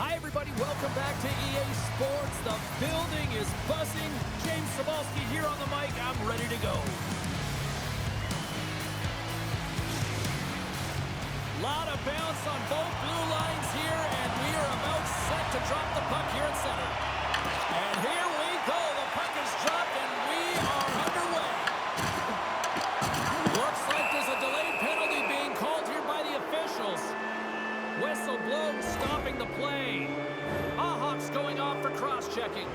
Hi, everybody. Welcome back to EA Sports. The building is buzzing. James Cebulski here on the mic. I'm ready to go. Lot of bounce on both blue lines here, and we are about set to drop the puck here in center. And here we go. The puck is dropped, and we are underway. Looks like there's a delayed penalty being called here by the officials. Whistle blown, stopping the play. Ahawk's going off for cross-checking.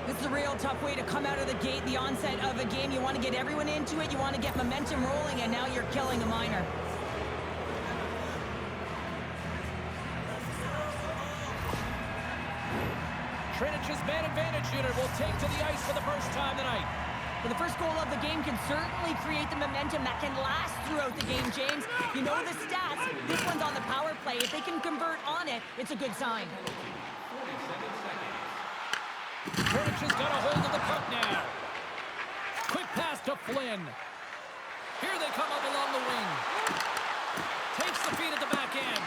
This is a real tough way to come out of the gate, the onset of a game. You want to get everyone into it, you want to get momentum rolling, and now you're killing a minor. Trinic's man advantage unit will take to the ice for the first time tonight. But the first goal of the game can certainly create the momentum that can last throughout the game, James. You know the stats. This one's on the power play. If they can convert on it, it's a good sign. Třinec has got a hold of the puck now. Quick pass to Flynn. Here they come up along the wing. Takes the feed at the back end.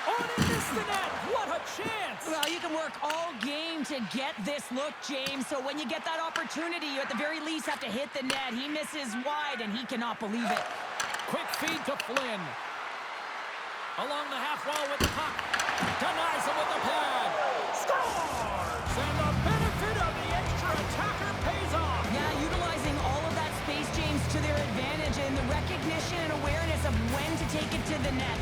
Oh, and he missed the net. What a chance. Well, you can work all game to get this look, James. So when you get that opportunity, you at the very least have to hit the net. He misses wide, and he cannot believe it. Quick feed to Flynn. Along the half wall with the puck. Denies him with the pad. Scores! And the benefit of the extra attacker pays off. Yeah, utilizing all of that space, James, to their advantage, and the recognition and awareness of when to take it to the net.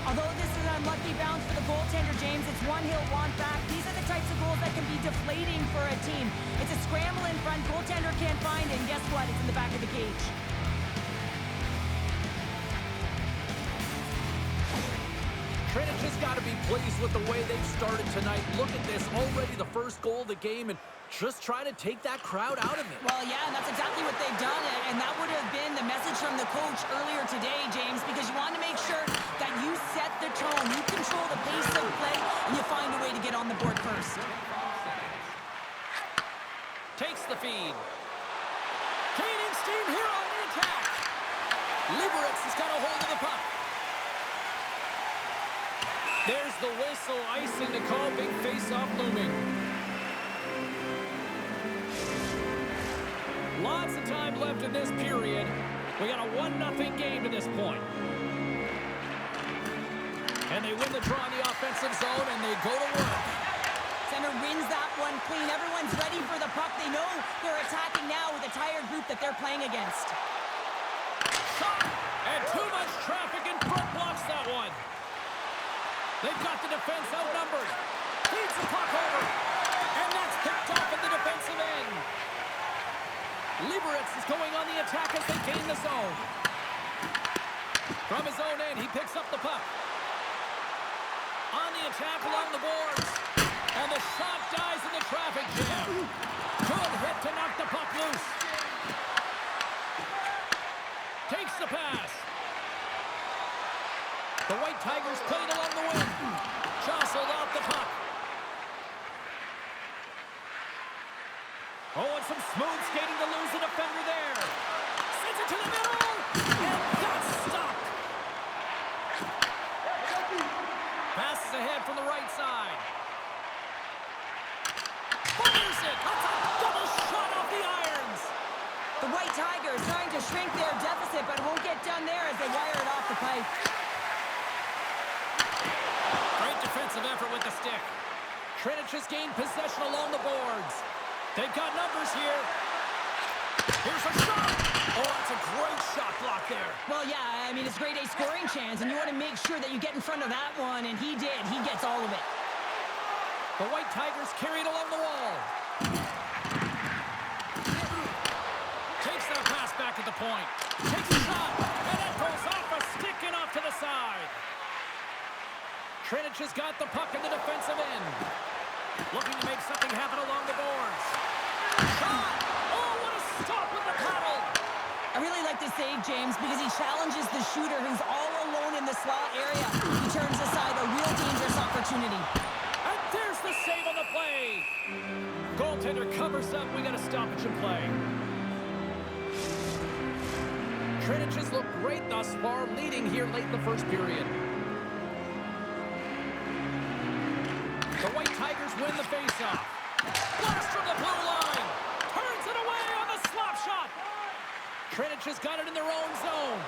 Although this is an unlucky bounce for the goaltender, James, it's one he'll want back. These are the types of goals that can be deflating for a team. It's a scramble in front, goaltender can't find it, and guess what? It's in the back of the cage. Třinec has got to be pleased with the way they've started tonight. Look at this, already the first goal of the game, and just try to take that crowd out of it. Well, yeah, and that's exactly what they've done, and that would have been the message from the coach earlier today, James, because you want to make sure that you set the tone, you control the pace of play, and you find a way to get on the board first. Takes the feed. Gaining steam here on the attack. Liberec has got a hold of the puck. There's the whistle, icing the call, big face-off looming. Lots of time left in this period. We got a 1-0 game to this point. And they win the draw in the offensive zone, and they go to work. Center wins that one clean. Everyone's ready for the puck. They know they're attacking now with a tired group that they're playing against. Shot! And too much traffic in front blocks that one. They've got the defense outnumbered. Feeds the puck over. And that's picked off at the defensive end. Liberec is going on the attack as they gain the zone. From his own end, he picks up the puck. On the attack along the boards. And the shot dies in the traffic jam. Good hit to knock the puck loose. Takes the pass. The White Tigers played along the wing. Jostled off the puck. Oh, and some smooth skating to lose the defender there. Sends it to the middle. And that's stopped. Passes ahead from the right side. Fires it. That's a double shot off the irons. The White Tigers trying to shrink their deficit, but it won't get done there as they wire it off the pipe. Great defensive effort with the stick. Třinec has gained possession along the boards. They've got numbers here. Here's a shot. Oh, that's a great shot block there. Well, yeah, I mean, it's a grade A scoring chance, and you want to make sure that you get in front of that one, and he did. He gets all of it. The White Tigers carry it along the wall. Takes that pass back at the point. Takes a shot, and it goes off a stick and off to the side. Třinec has got the puck in the defensive end. Looking to make something happen along the boards. Shot! Oh, what a stop with the paddle! I really like this save, James, because he challenges the shooter who's all alone in the slot area. He turns aside a real dangerous opportunity. And there's the save on the play. Goaltender covers up. We got a stoppage in play. Třinec has looked great thus far, leading here late in the first period. win the faceoff. Blast from the blue line. Turns it away on the slap shot. Třinec has got it in their own zone.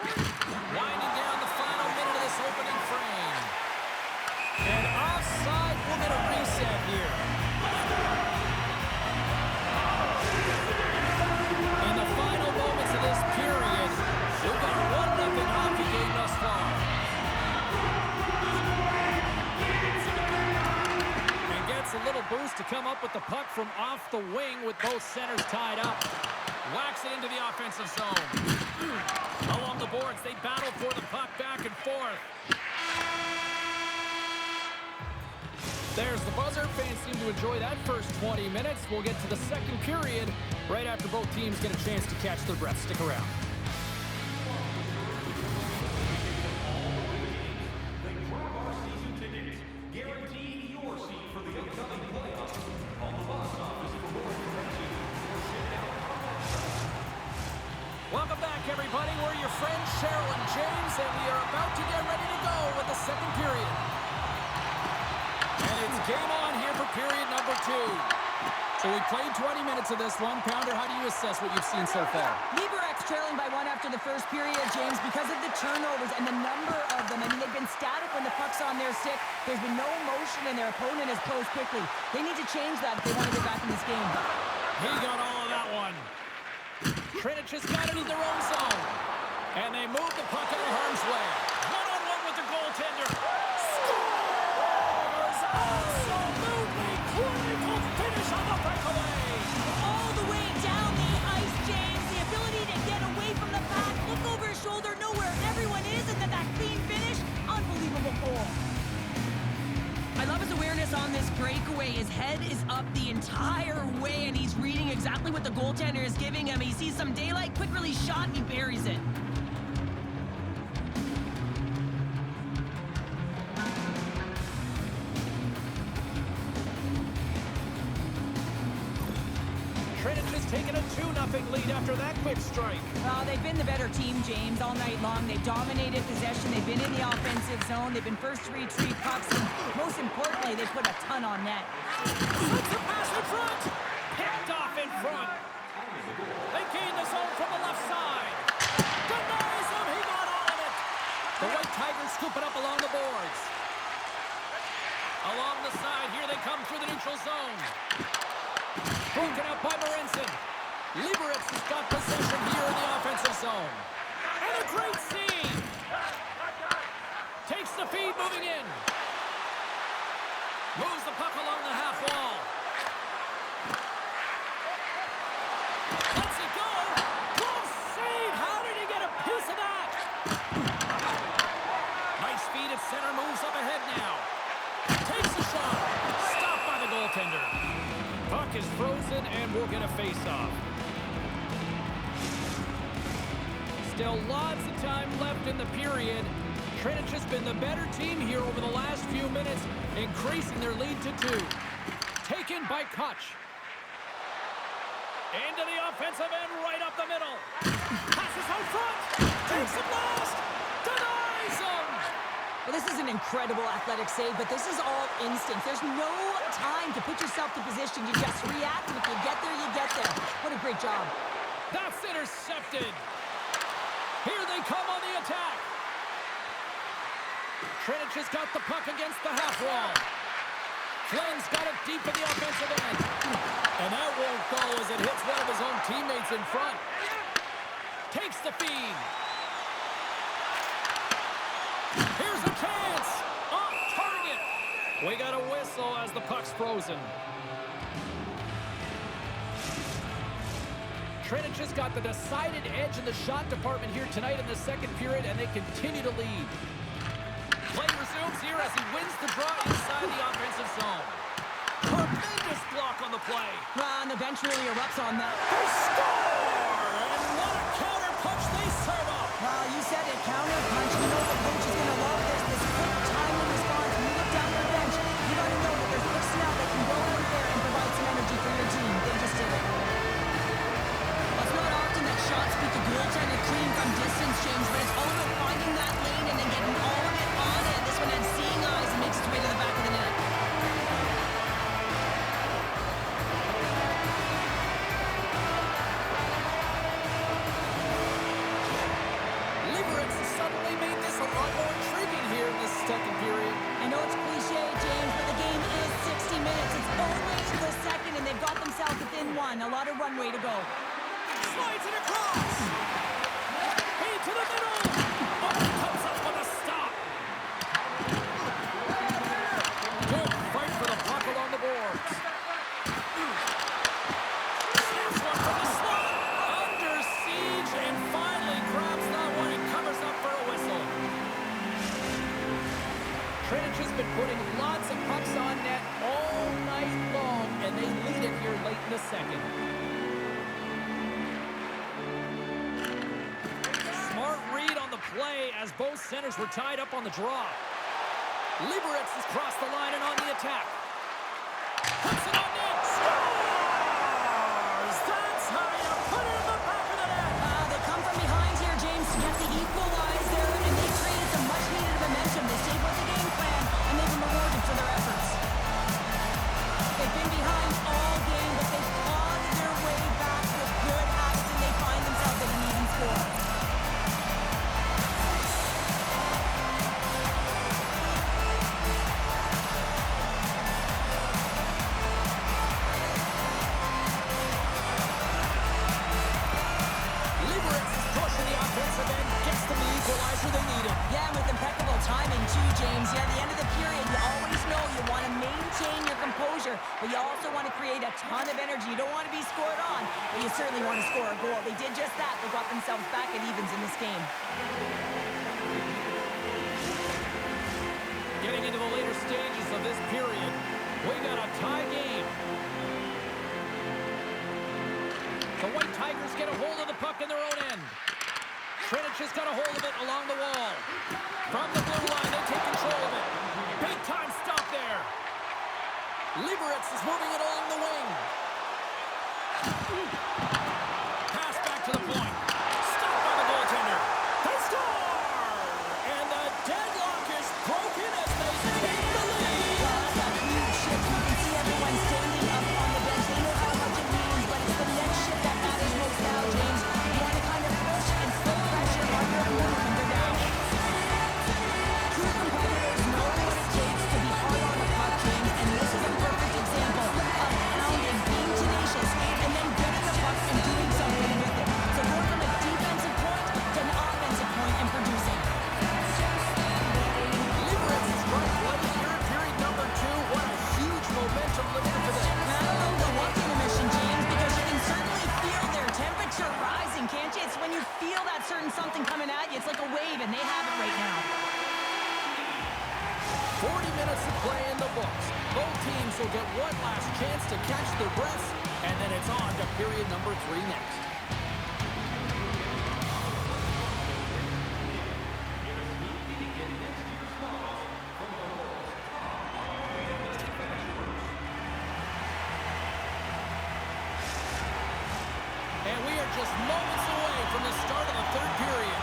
Winding down the final minute of this opening frame. And offside, we'll get a reset here. In the final moments of this period, we've got a 1-0 hockey game thus far. And gets a little boost to come up with the puck from off the wing with both centers tied up. Whacks it into the offensive zone. Along the boards, they battle for the puck back and forth. There's the buzzer. Fans seem to enjoy that first 20 minutes. We'll get to the second period right after both teams get a chance to catch their breath. Stick around. Welcome back, everybody. We're your friends, Cheryl and James, and we are about to get ready to go with the second period. And it's game on here for period number 2. So we played 20 minutes of this one. Pounder, how do you assess what you've seen so far? Liberec's trailing by 1 after the first period, James, because of the turnovers and the number of them. I mean, they've been static when the puck's on their stick. There's been no motion, and their opponent has closed quickly. They need to change that if they want to get back in this game. He got all of that one. Třinec has got it in their own zone. And they move the puck out of harm's way. One-on-one with the goaltender. Scores! Absolutely critical finish on the breakaway. All the way down the ice, James. The ability to get away from the pack, look over his shoulder, know where everyone is, and then that clean finish. Unbelievable goal. I love his awareness on this breakaway. His head is up the entire way, and he's reading exactly what the goaltender is giving him. He sees some daylight, quick release shot, and he buries it. Třinec has taken a 2-0 lead after that quick strike. They've been the better team, James, all night long. They've dominated possession. They've been in the offensive zone. They've been first to retrieve pucks, and most importantly, they've put a ton on net. Slips a pass in front. Picked off in front. They gain the zone from the left side. Denies him. He got all of it. The White Tigers scoop it up along the boards. Along the side, here they come through the neutral zone. Broken up by Morensen. Liberec has got possession here in the offensive zone. And a great scene. Takes the feed, moving in. Moves the puck along the half wall. Lets it go. Close save. How did he get a piece of that? Nice feed at center. Moves up ahead now. Takes the shot. Stopped by the goaltender. Puck is frozen, and we'll get a face-off. Still lots of time left in the period. Třinec has been the better team here over the last few minutes, increasing their lead to 2. Taken by Koch. Into the offensive end, right up the middle. Passes out front. Takes the blast. Denies him. Well, this is an incredible athletic save, but this is all instinct. There's no time to put yourself to position. You just react, and if you get there, you get there. What a great job. That's intercepted. Here they come on the attack. Třinec has got the puck against the half wall. Flynn's got it deep in the offensive end. And that won't go as it hits one of his own teammates in front. Takes the feed. Here's a chance. Off target. We got a whistle as the puck's frozen. Třinec has got the decided edge in the shot department here tonight in the second period, and they continue to lead. Play resumes here as he wins the draw inside the offensive zone. Tremendous block on the play. And the bench really erupts on that. They score! And what a counter punch they serve up. Well, you said it, counter punch. You know the coach is going to love this. This quick timely response. When you look down the bench, you got to know that there's personnel that can go in there and provide some energy for your team. They just did it. Well, it's not often that shots beat the goaltender clean from distance, James, but it's all about finding that lane and then getting all of it on it. This one had seeing eyes and makes its way to the back of the net. run, a lot of runway to go. Slides it across. Feed to the middle. Oh, he comes up with a stop. Good fight for the puck along the boards. Snaps one from the slot. Under siege and finally grabs that one and covers up for a whistle. Třinec has been putting lots of pucks on net all night long, and they lead it here late in the second. Smart read on the play as both centers were tied up on the draw. Liberec has crossed the line and on the attack. Puts it on net. Scores! That's how you put it in the back of the net. They come from behind here, James, to get the equalize there, and they created some much-needed momentum. They stayed with the game plan, and they've been rewarded for their efforts. They've been behind all game, but they've clawed their way back with good habits, and they find themselves at an even score. Liberec is pushing the offensive end, gets them the equalizer they needed. Yeah, and with impeccable timing too, James. Yeah, at the end of the period, you always know you want to maintain your composure, but you also want to create a ton of energy. You don't want to be scored on, but you certainly want to score a goal. They did just that. They got themselves back at evens in this game. Getting into the later stages of this period, we got a tie game. The White Tigers get a hold of the puck in their own end. Třinec has got a hold of it along the wall. From the blue line, they take control of it. Big time stop there. Liberec is moving it along the wing. Pass back to the point. Stopped by the goaltender. They score! And the deadlock is broken as they take the lead. That's a huge shift. You can see everyone standing up on the bench. They know how much it means, but it's the next shift that matters most now, James. You want to kind of push and put pressure on your opponent when they're down. True competitors know what it takes to be hard on the puck, James, and this is a perfect example of hounding, being tenacious, and then getting the puck and doing something with it. So going from a defensive point to an offensive point and producing. Liberec is right late here in period number 2. What a huge momentum lifter for them. I don't know the what intermission, James, because you can certainly feel their temperature rising, can't you? It's when you feel that certain something coming at you. It's like a wave, and they have it right now. 40 minutes of play in the books. Both teams will get one last chance to catch their breaths, and then it's on to period number 3 next. And we are just moments away from the start of the third period.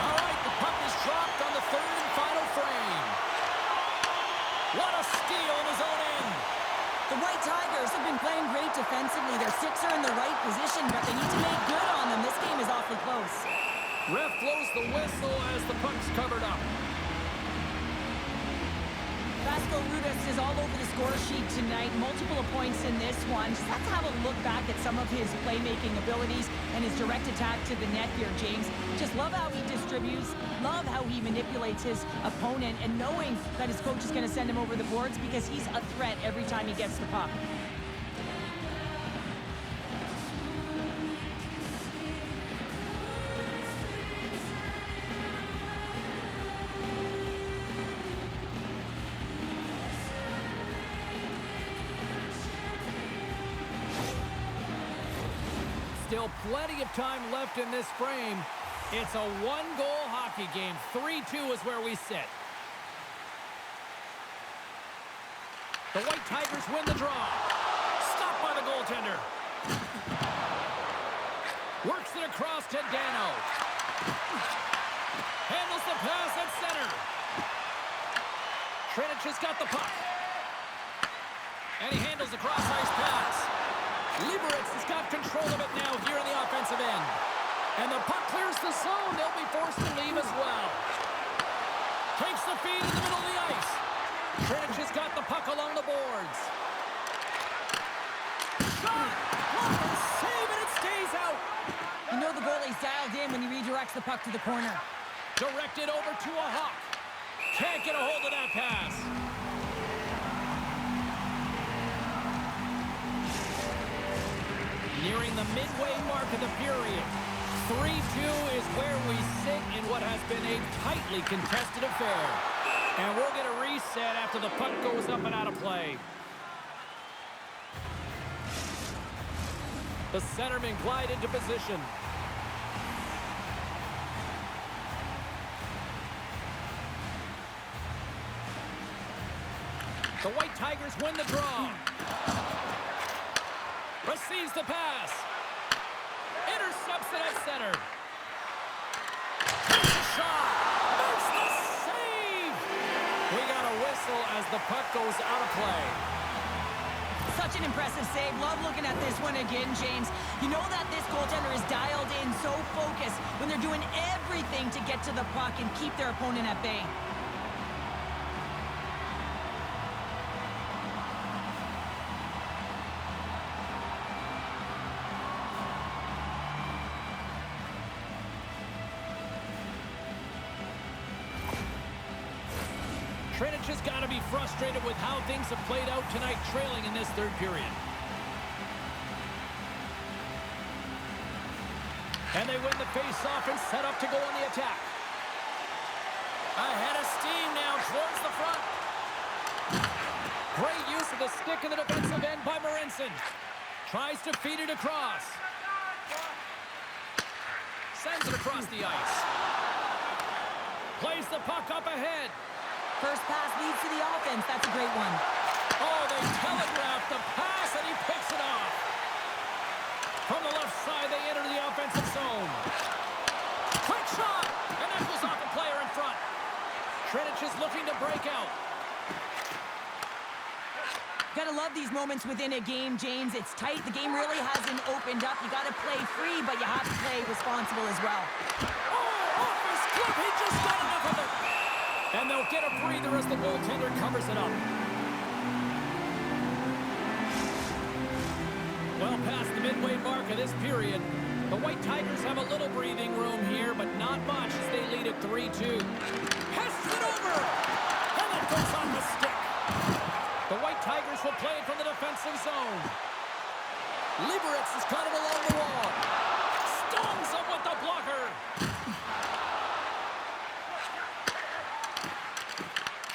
All right, the puck is dropped on the third and final frame. What a steal in his own end. The White Tigers have been playing great defensively. Their six are in the right position, but they need to make good on them. This game is awfully close. Ref blows the whistle as the puck's covered up. Vasco Rudis is all over the score sheet tonight. Multiple points in this one. Just have to have a look back at some of his playmaking abilities and his direct attack to the net here, James. Just love how he distributes, love how he manipulates his opponent, and knowing that his coach is going to send him over the boards because he's a threat every time he gets the puck. Still plenty of time left in this frame. It's a one-goal hockey game. 3-2 is where we sit. The White Tigers win the draw. Stopped by the goaltender. Works it across to Dano. Handles the pass at center. Třinec has got the puck. And he handles the cross-ice pass. Liberec has got control of it now here in the offensive end. And the puck clears the zone. They'll be forced to leave as well. Takes the feed in the middle of the ice. Třinec has got the puck along the boards. He's out. You know the goalie's dialed in when he redirects the puck to the corner. Directed over to a Hawk. Can't get a hold of that pass. Nearing the midway mark of the period. 3-2 is where we sit in what has been a tightly contested affair. And we'll get a reset after the puck goes up and out of play. The centermen glide into position. The White Tigers win the draw. Receives the pass. Intercepts it at center. Takes a shot. Makes the save. We got a whistle as the puck goes out of play. Such an impressive save. Love looking at this one again, James. You know that this goaltender is dialed in, so focused when they're doing everything to get to the puck and keep their opponent at bay. Třinec has got to be frustrated with how things have played out tonight, trailing in this third period. And they win the face-off and set up to go on the attack. Ahead of steam now towards the front. Great use of the stick in the defensive end by Marincin. Tries to feed it across. Sends it across the ice. Plays the puck up ahead. First pass leads to the offense. That's a great one. Oh, they telegraphed the pass, and he picks it off. From the left side, they enter the offensive zone. Quick shot, and that goes off a player in front. Třinec is looking to break out. Gotta love these moments within a game, James. It's tight. The game really hasn't opened up. You gotta play free, but you have to play responsible as well. Oh, off his glove. He just got enough of it. And they'll get a breather as the goaltender covers it up. Well past the midway mark of this period, the White Tigers have a little breathing room here, but not much as they lead at 3-2. Hests it over! And it goes on the stick. The White Tigers will play it from the defensive zone. Liberec has caught it along the wall. Stones him with the blocker.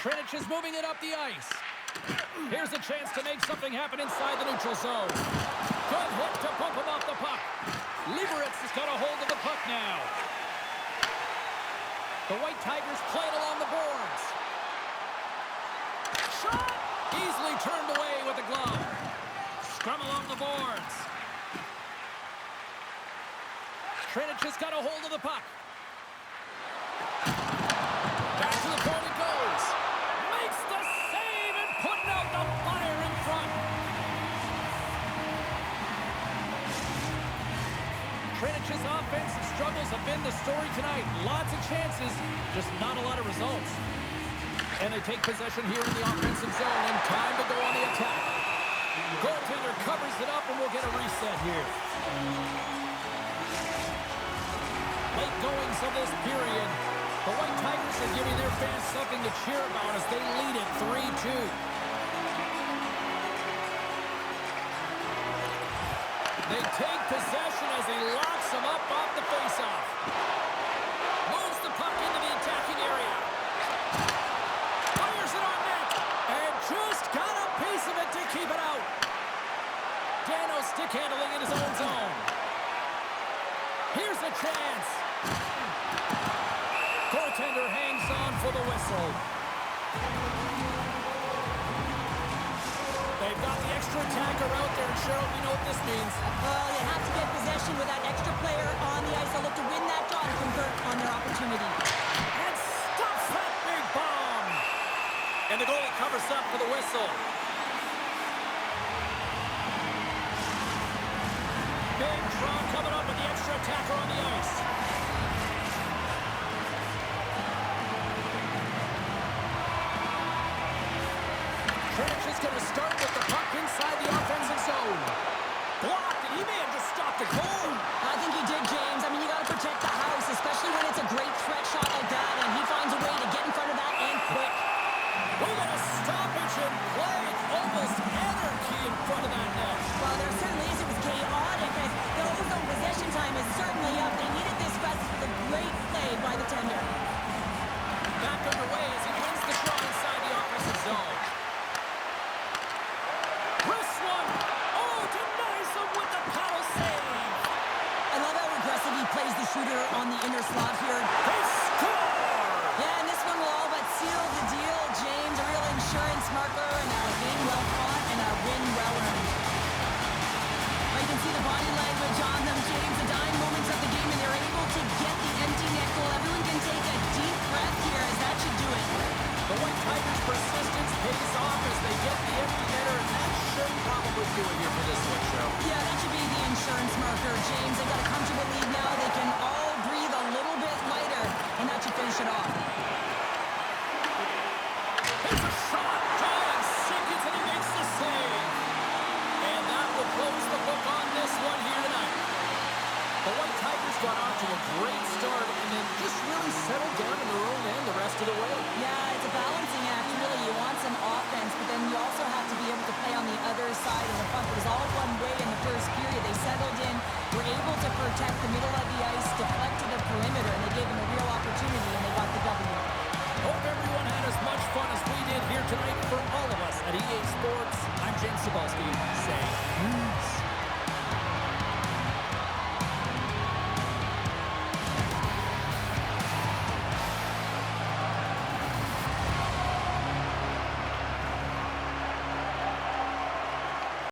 Třinec is moving it up the ice. Here's a chance to make something happen inside the neutral zone. Good hit to bump him off the puck. Liberec has got a hold of the puck now. The White Tigers play it along the boards. Shot! Easily turned away with the glove. Scrum along the boards. Třinec has got a hold of the puck. Back to the point it goes. Makes the save and putting out the fire in front. Třinec's offensive struggles have been the story tonight. Lots of chances, just not a lot of results. And they take possession here in the offensive zone, and time to go on the attack. Goaltender covers it up, and we'll get a reset here. Late goings of this period. The White Tigers are giving their fans something to cheer about as they lead it 3-2. They take possession as he locks them up off the faceoff. Moves the puck into the attacking area. Fires it on net. And just got a piece of it to keep it out. Dano stick handling in his own zone. Here's a chance. Goaltender hangs on for the whistle. They've got the extra attacker out there, and Cheryl, we know what this means. Well, you have to get possession with that extra player on the ice. They'll look to win that draw to convert on their opportunity. And stops that big bomb. And the goalie covers up for the whistle. Big draw coming up with the extra attacker on the ice. Třinec is going to start with the puck inside the offensive zone. Blocked, and he may have just stopped the goal. plays the shooter on the inner slot here. They score! Yeah, and this one will all but seal the deal, James. A real insurance marker and a game well fought and a win well earned. Well, you can see the body language on them, James. The dying moments of the game, and they're able to get the empty net goal. Everyone can take a deep breath here, as that should do it. The White Tigers' persistence pays off as they get the empty netter, and that should probably do it here for this one, Joe. Yeah, that should be the insurance marker, James. They got a comfortable lead now. They can all breathe a little bit lighter, and that should finish it off. It's a shot. John Sinkins, and he makes the save. And that will close the book on this one here tonight. The White Tigers got off to a great start and then just really settled down in their own end the rest of the way. Yeah, it's a balancing act, really. You want some offense, but then you also have to be able to play on the other side in the front. It was all one way in the first period. They settled in, were able to protect the middle of the ice, deflect to the perimeter, and they gave them a real opportunity, and they got the W. Hope everyone had as much fun as we did here tonight. For all of us at EA Sports, I'm James Cebulski saying peace.